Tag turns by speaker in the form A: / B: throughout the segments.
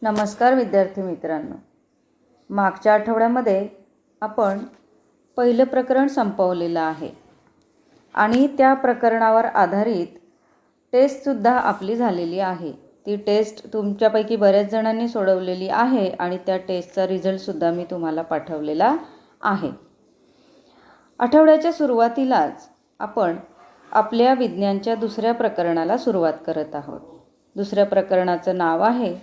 A: नमस्कार विद्यार्थी मित्रांनो, मागच्या आठवड्यामध्ये आपण पहिलं प्रकरण संपवलेलं आहे आणि त्या प्रकरणावर आधारित टेस्टसुद्धा आपली झालेली आहे. ती टेस्ट तुमच्यापैकी बऱ्याच जणांनी सोडवलेली आहे आणि त्या टेस्टचा रिझल्टसुद्धा मी तुम्हाला पाठवलेला आहे. आठवड्याच्या सुरुवातीलाच आपण आपल्या विज्ञानच्या दुसऱ्या प्रकरणाला सुरुवात करत आहोत. दुसऱ्या प्रकरणाचं नाव आहे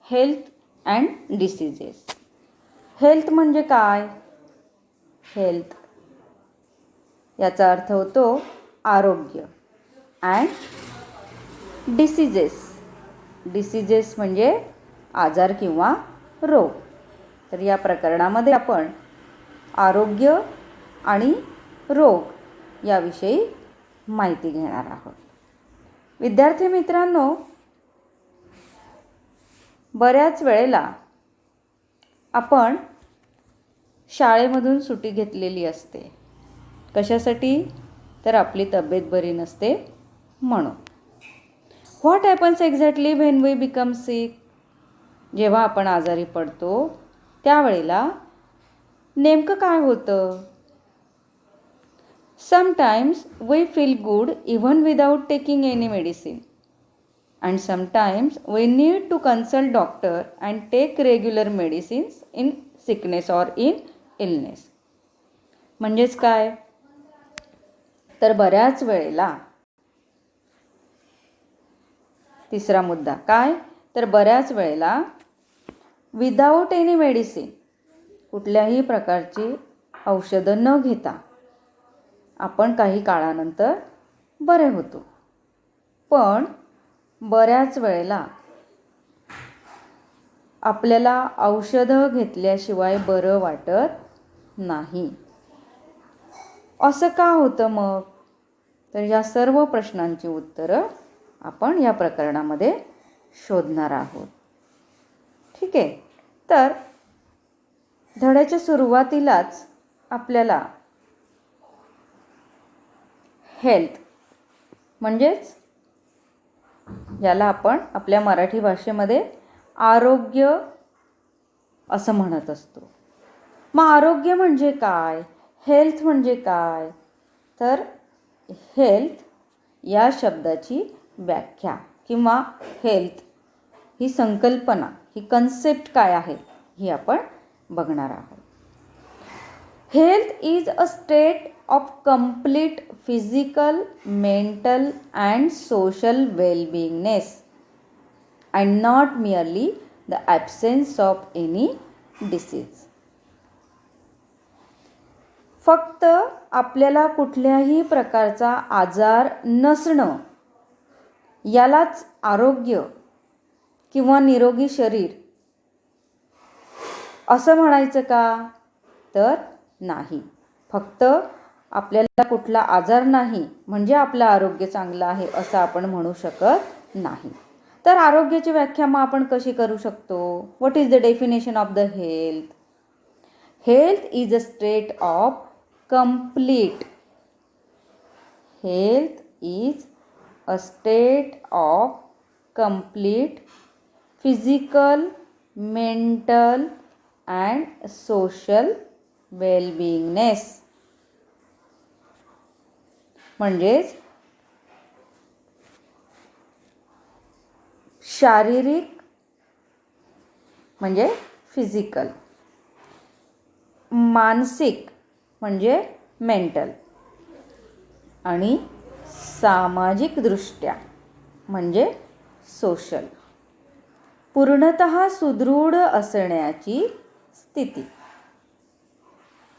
A: हेल्थ अँड डिसीजेस. हेल्थ म्हणजे काय? हेल्थ याचा अर्थ होतो आरोग्य. अँड डिसीजेस म्हणजे आजार किंवा रोग. तर या प्रकरणामध्ये आपण आरोग्य आणि रोग याविषयी माहिती घेणार आहोत. विद्यार्थी मित्रांनो, बऱ्याच वेळेला आपण शाळेमधून सुट्टी घेतलेली असते. कशासाठी? तर आपली तब्येत बरी नसते म्हणून. What happens exactly when we become sick? जेव्हा आपण आजारी पडतो त्यावेळेला नेमकं काय होतं? Sometimes we feel good even without taking any medicine. And sometimes we need to consult doctor and take regular medicines in sickness or in illness. म्हणजेच काय? तर बऱ्याच वेळेला तिसरा मुद्दा काय? तर बऱ्याच वेळेला विदाउट एनी मेडिसिन, कुठल्याही प्रकारची औषधं न घेता आपण काही काळानंतर बरे होतो. पण बऱ्याच वेळेला आपल्याला औषधं घेतल्याशिवाय बरं वाटत नाही. असं का होतं मग? तर या सर्व प्रश्नांची उत्तरं आपण या प्रकरणामध्ये शोधणार आहोत. ठीक आहे. तर धड्याच्या सुरुवातीलाच आपल्याला हेल्थ म्हणजेच याला आपण आपल्या मराठी भाषेमध्ये आरोग्य असं म्हणत असतो. मग आरोग्य म्हणजे काय? हेल्थ म्हणजे काय? तर हेल्थ या शब्दाची व्याख्या किंवा हेल्थ ही संकल्पना, ही कन्सेप्ट काय आहे ही आपण बघणार आहोत. Health is a state of complete physical, mental and social well-beingness and not merely the absence of any disease. फक्त आपल्याला कुठल्याही प्रकारचा आजार नसणं यालाच आरोग्य किंवा निरोगी शरीर असं म्हणायचं का? तर नाही. फक्त आपल्याला कुठला आजार नाही म्हणजे आपलं आरोग्य चांगलं आहे असं आपण म्हणू शकत नाही. तर आरोग्याची व्याख्या मग आपण कशी करू शकतो? What is the definition of the health? Health is a state of complete. Health is a state of complete physical, mental and social wellbeingness. म्हणजेच शारीरिक म्हणजे फिजिकल, मानसिक म्हणजे मेंटल आणि सामाजिकदृष्ट्या म्हणजे सोशल पूर्णतः सुदृढ असण्याची स्थिती.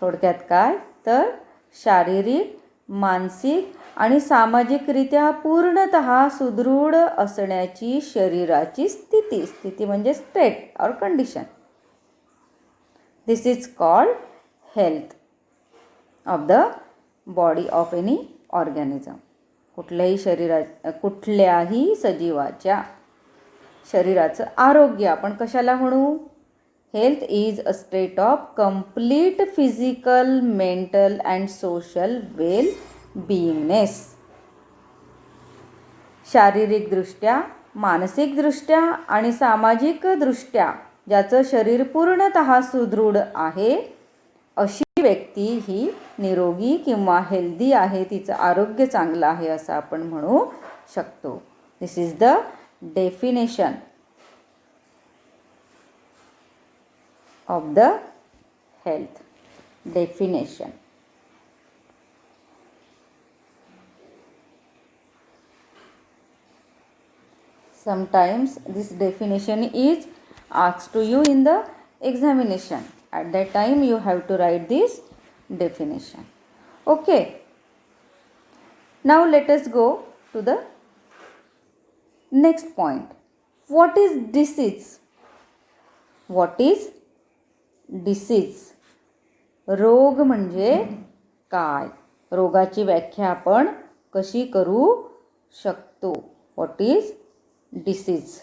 A: थोडक्यात काय? तर शारीरिक, मानसिक आणि सामाजिकरित्या पूर्णतः सुदृढ असण्याची शरीराची स्थिती. स्थिती म्हणजे स्टेट और condition. This is called health of the body of any organism. कुठल्याही सजीवाच्या शरीराचं आरोग्य आपण कशाला म्हणू? Health is a state of complete physical, mental and social well beingness. शारीरिकदृष्ट्या, मानसिकदृष्ट्या आणि सामाजिकदृष्ट्या ज्याचं शरीर पूर्णतः सुदृढ आहे अशी व्यक्ती ही निरोगी किंवा हेल्दी आहे, तिचं आरोग्य चांगलं आहे असं आपण म्हणू शकतो. This is the definition of the health. Definition. Sometimes this definition is asked to you in the examination. At that time you have to write this definition. Okay. Now let us go to the next point. What is disease? What is disease? रोग म्हणजे काय? रोगाची व्याख्या आपण कशी करू शकतो? What is disease?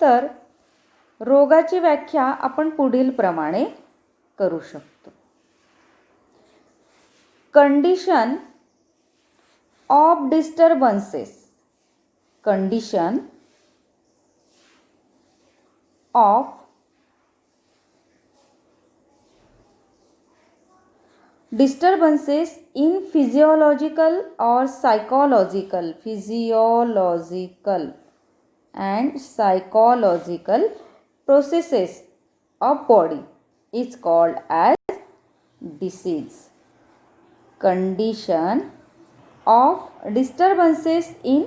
A: तर रोगाची व्याख्या आपण पुढील प्रमाणे करू शकतो. Condition of disturbances. Condition of disturbances in physiological or psychological and psychological processes of body is called as disease. Condition of disturbances in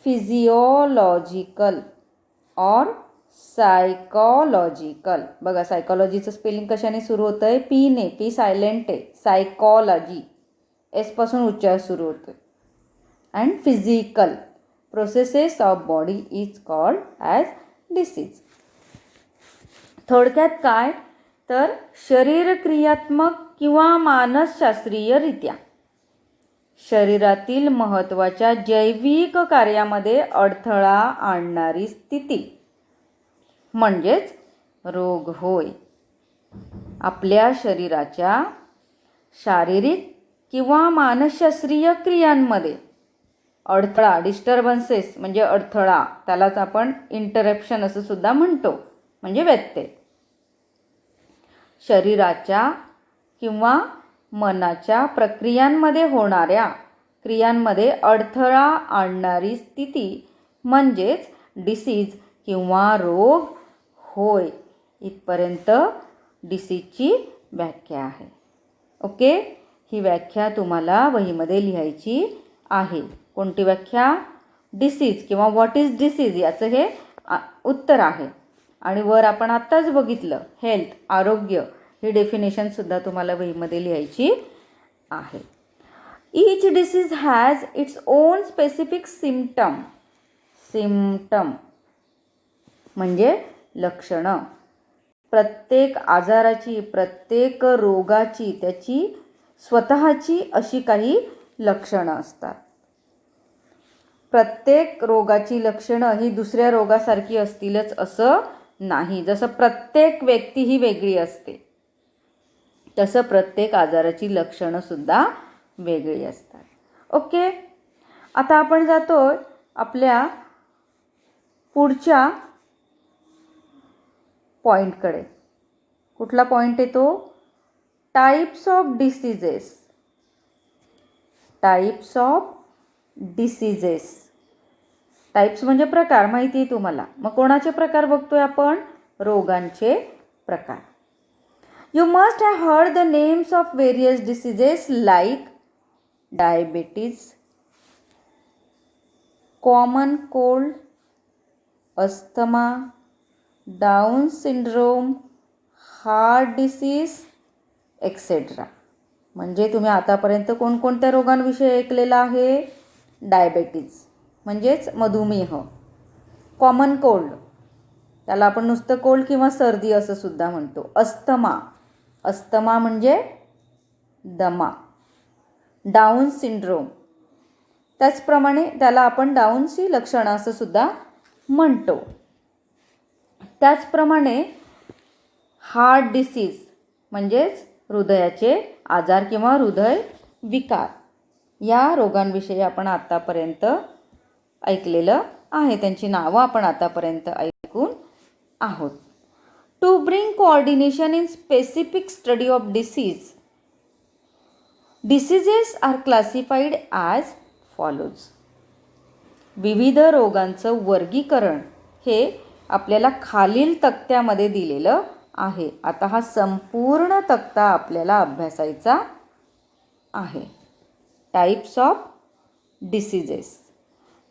A: physiological or psychological. बघा सायकॉलॉजीचं स्पेलिंग कशाने सुरू होतं आहे? पी ने. पी सायलेंट आहे. सायकॉलॉजी एसपासून उच्चार सुरू होतो आहे. And physical processes of body is called as disease. थोडक्यात काय तर शरीर क्रियात्मक किंवा मानसशास्त्रीयरित्या शरीरातील महत्त्वाच्या जैविक कार्यामध्ये अडथळा आणणारी स्थिती म्हणजेच रोग होय. आपल्या शरीराच्या शारीरिक किंवा मानसशास्त्रीय क्रियांमध्ये अडथळा, डिस्टर्बन्सेस म्हणजे अडथळा, त्यालाच आपण इंटरप्शन असं सुद्धा म्हणतो, म्हणजे व्यत्यय. शरीराच्या किंवा मनाच्या प्रक्रियांमध्ये होणाऱ्या क्रियांमध्ये अडथळा आणणारी स्थिती म्हणजेच डिसीज किंवा रोग होय. इथपर्यंत डिसीजची व्याख्या आहे. ओके. ही व्याख्या तुम्हाला वहीमध्ये लिहायची आहे. कोणती व्याख्या? डिसीज किंवा व्हॉट इज डिसीज याचं हे उत्तर आहे. आणि वर आपण आत्ताच बघितलं हेल्थ, आरोग्य, ही डेफिनेशनसुद्धा तुम्हाला वहीमध्ये लिहायची आहे. Each disease has its own specific symptom. Symptom म्हणजे लक्षणं. प्रत्येक आजाराची, प्रत्येक रोगाची त्याची स्वतःची अशी काही लक्षणं असतात. प्रत्येक रोगाची लक्षणं ही दुसऱ्या रोगासारखी असतीलच असं नाही. जसं प्रत्येक व्यक्ती ही वेगळी असते तसं प्रत्येक आजाराची लक्षणंसुद्धा वेगळी असतात. ओके. आता आपण जातोय आपल्या पुढच्या पॉईंटकडे. कुठला पॉईंट येतो? Types of diseases. Types of diseases. Types म्हणजे प्रकार, माहिती आहे तुम्हाला. मग कोणाचे प्रकार बघतोय आपण? रोगांचे प्रकार. You must have heard the names of various diseases like diabetes, common cold, asthma, down syndrome, heart disease etcetera. म्हणजे तुम्ही आतापर्यंत कोणकोणत्या रोगांविषयी ऐकलेलं आहे? डायबेटीज म्हणजेच मधुमेह, कॉमन कोल्ड त्याला आपण नुसतं कोल्ड किंवा सर्दी असं सुद्धा म्हणतो. अस्थमा, अस्थमा म्हणजे दमा. डाऊन सिंड्रोम त्याचप्रमाणे त्याला आपण डाऊनची लक्षणं असं सुद्धा म्हणतो. त्याचप्रमाणे हार्ट डिसीज म्हणजेच हृदयाचे आजार किंवा हृदय विकार या रोगांविषयी आपण आतापर्यंत ऐकलेलं आहे, त्यांची नावं आपण आतापर्यंत ऐकून आहोत. To bring coordination in specific study of diseases are classified as follows. विविध रोगांचं वर्गीकरण हे आपल्याला खालील तक्त्यामध्ये दिलेलं आहे. आता हा संपूर्ण तक्ता आपल्याला अभ्यासायचा आहे. Types of diseases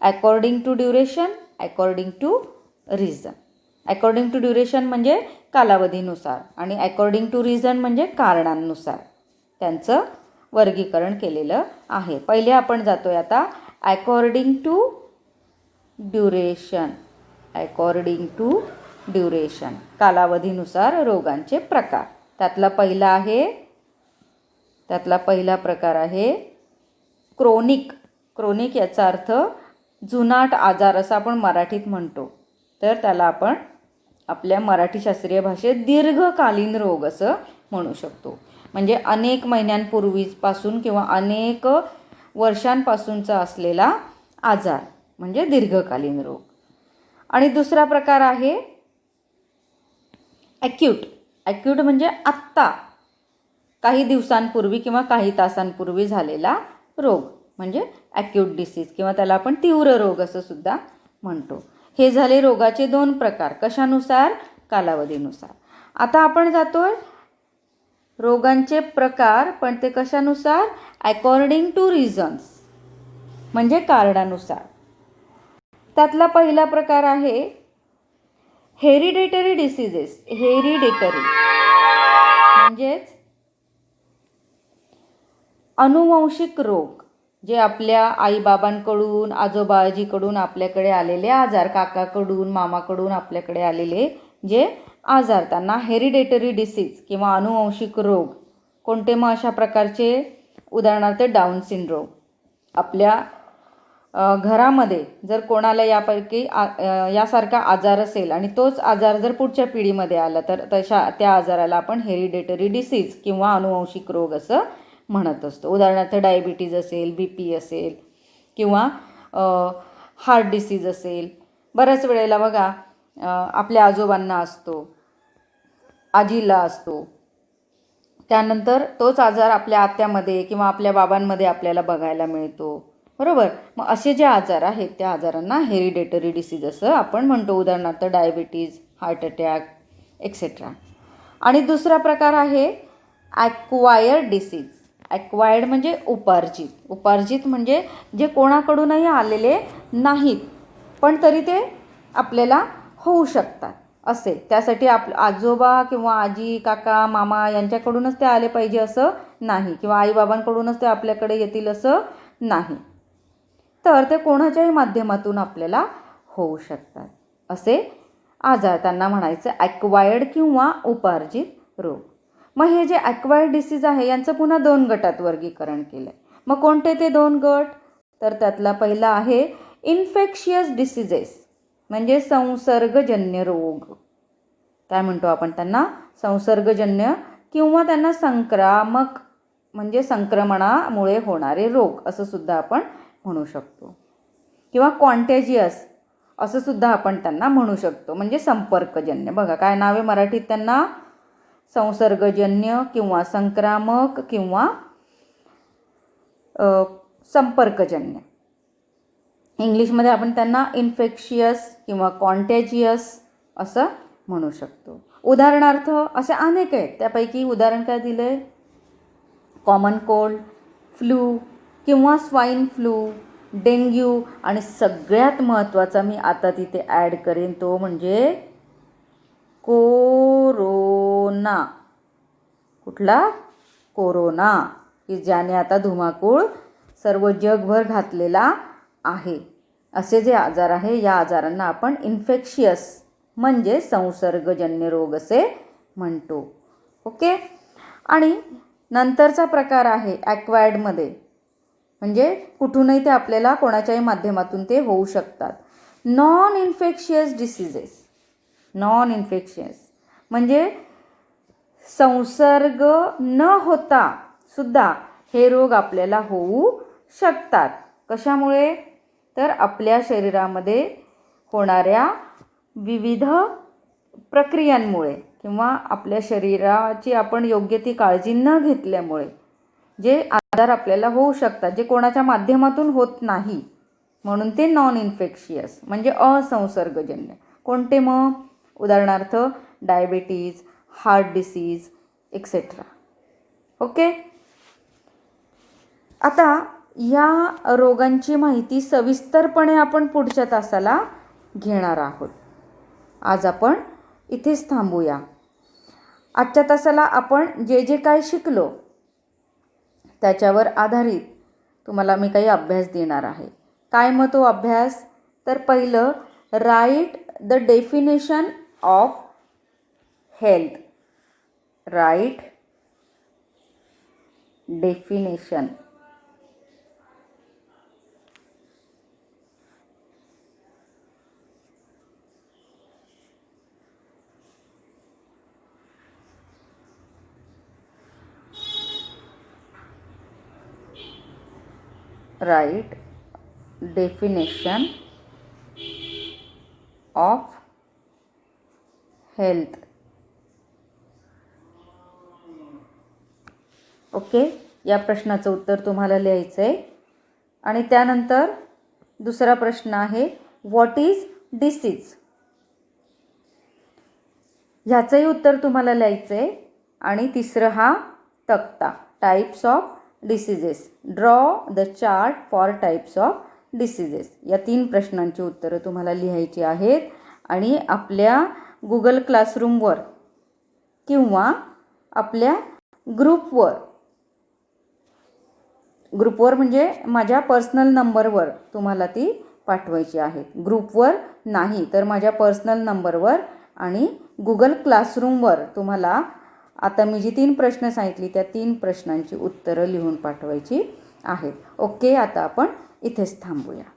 A: according to duration, according to reason. According to duration म्हणजे कालावधीनुसार आणि अकॉर्डिंग टू रिझन म्हणजे कारणांनुसार त्यांचं वर्गीकरण केलेलं आहे. पहिले आपण जातोय आता according to duration. According to duration कालावधीनुसार रोगांचे प्रकार. त्यातला पहिला प्रकार आहे क्रोनिक. क्रोनिक याचा अर्थ जुनाट आजार असं आपण मराठीत म्हणतो, तर त्याला आपण आपल्या मराठी शास्त्रीय भाषेत दीर्घकालीन रोग असं म्हणू शकतो. म्हणजे अनेक महिन्यांपूर्वीपासून किंवा अनेक वर्षांपासूनचा असलेला आजार म्हणजे दीर्घकालीन रोग. आणि दुसरा प्रकार आहे ॲक्यूट. ॲक्यूट म्हणजे आत्ता काही दिवसांपूर्वी किंवा काही तासांपूर्वी झालेला रोग म्हणजे ॲक्यूट डिसीज किंवा त्याला आपण तीव्र रोग असं सुद्धा म्हणतो. हे झाले रोगाचे 2 प्रकार. कशानुसार? कालावधीनुसार. आता आपण जातोय रोगांचे प्रकार, पण ते कशानुसार? अकॉर्डिंग टू रिझन्स म्हणजे कारणानुसार. त्यातला पहिला प्रकार आहे हेरिडेटरी डिसीजेस. हेरिडेटरी म्हणजेच अनुवंशिक रोग, जे आपल्या आईबाबांकडून आजोबा आजीकडून आपल्याकडे आलेले आजार, काकाकडून मामाकडून आपल्याकडे आलेले जे आजार, त्यांना हेरिडेटरी डिसीज किंवा अनुवंशिक रोग. कोणते मग अशा प्रकारचे? उदाहरणार्थ डाऊन सिंड्रोम. आपल्या घरामध्ये जर कोणाला यापैकी यासारखा आजार असेल आणि तोच आजार जर पुढच्या पिढीमध्ये आला तर त्या आजाराला आपण हेरिडेटरी डिसीज किंवा अनुवंशिक रोग असं म्हणत असतो. उदाहरणार्थ डायबिटीज असेल, BP असेल किंवा हार्ट डिसीज असेल. बऱ्याच वेळेला बघा आपल्या आजोबांना असतो, आजीला असतो, त्यानंतर तोच आजार आपल्या आत्यामध्ये किंवा आपल्या बाबांमध्ये आपल्याला बघायला मिळतो, बरोबर. मग असे जे आजार आहेत त्या आजारांना हेरिडेटरी डिसीज असं आपण म्हणतो. उदाहरणार्थ डायबिटीज, हार्ट अटॅक एक्सेट्रा. आणि दुसरा प्रकार आहे ॲक्वायर्ड डिसीज. ॲक्वायर्ड म्हणजे उपार्जित. उपार्जित म्हणजे जे कोणाकडूनही आलेले नाहीत पण तरी ते आपल्याला होऊ शकतात असे. त्यासाठी आजोबा किंवा आजी, काका, मामा यांच्याकडूनच ते आले पाहिजे असं नाही किंवा आईबाबांकडूनच ते आपल्याकडे येतील असं नाही. तर ते कोणाच्याही माध्यमातून आपल्याला होऊ शकतात असे आजार, त्यांना म्हणायचं ॲक्वायर्ड किंवा उपार्जित रोग. मग हे जे ॲक्वायर्ड डिसीज आहे यांचं पुन्हा 2 गटात वर्गीकरण केलं आहे. मग कोणते ते 2 गट? तर त्यातला पहिला आहे इन्फेक्शियस डिसीजेस म्हणजे संसर्गजन्य रोग. काय म्हणतो आपण त्यांना? संसर्गजन्य किंवा त्यांना संक्रामक म्हणजे संक्रमणामुळे होणारे रोग असं सुद्धा आपण म्हणू शकतो. किंवा कॉन्टेजियस असं सुद्धा आपण त्यांना म्हणू शकतो म्हणजे संपर्कजन्य. बघा काय नाव आहे मराठीत त्यांना? संसर्गजन्य किंवा संक्रामक किंवा संपर्कजन्य. इंग्लिशमध्ये आपण त्यांना इन्फेक्शियस किंवा कॉन्टेजियस असं म्हणू शकतो. उदाहरणार्थ असे अनेक आहेत, त्यापैकी उदाहरण काय दिलं आहे? कॉमन कोल्ड, फ्लू किंवा स्वाईन फ्लू, डेंग्यू आणि सगळ्यात महत्त्वाचा मी आता तिथे ॲड करेन तो म्हणजे कोरोना. कुठला? कोरोना, की ज्याने आता धुमाकूळ सर्व जगभर घातलेला आहे. असे जे आजार आहे या आजारांना आपण इन्फेक्शियस म्हणजे संसर्गजन्य रोग असे म्हणतो. ओके. आणि नंतरचा प्रकार आहे ॲक्वायर्डमध्ये म्हणजे कुठूनही ते आपल्याला कोणाच्याही माध्यमातून ते होऊ शकतात. Non infectious diseases non infectious म्हणजे संसर्ग न होता सुद्धा हे रोग आपल्याला होऊ शकतात. कशामुळे? तर आपल्या शरीरामध्ये होणाऱ्या विविध प्रक्रियांमुळे किंवा आपल्या शरीराची आपण योग्य ती काळजी न घेतल्यामुळे जे आजार आपल्याला होऊ शकतात, जे कोणाच्या माध्यमातून होत नाही, म्हणून ते नॉन इन्फेक्शियस म्हणजे असंसर्गजन्य. कोणते मग? उदाहरणार्थ diabetes, heart disease etcetera. Okay. आता या रोगांची माहिती सविस्तरपणे आपण पुढच्या तासाला घेणार आहोत. आज आपण इथेच थांबूया. आजच्या तासाला आपण जे जे काय शिकलो त्याच्यावर आधारित तुम्हाला मी काही अभ्यास देणार आहे. काय मग तो अभ्यास? तर पहिलं, write the definition of health. Write definition write definition of health. Okay. या प्रश्नाचं उत्तर तुम्हाला लिहायचं आहे. आणि त्यानंतर दुसरा प्रश्न आहे, व्हॉट इज डिसीज. ह्याचंही उत्तर तुम्हाला लिहायचं आहे. आणि तिसरं हा तक्ता, types of diseases. Draw the chart for types of diseases. या 3 प्रश्नांची उत्तरं तुम्हाला लिहायची आहेत आणि आपल्या गुगल क्लासरूमवर किंवा आपल्या ग्रुपवर म्हणजे माझ्या पर्सनल नंबरवर तुम्हाला ती पाठवायची आहेत. ग्रुपवर नाही तर माझ्या पर्सनल नंबरवर आणि गुगल क्लासरूमवर तुम्हाला आता मी जी 3 प्रश्न सांगितली त्या 3 प्रश्नांची उत्तरं लिहून पाठवायची आहेत. ओके. आता आपण इथेच थांबूया.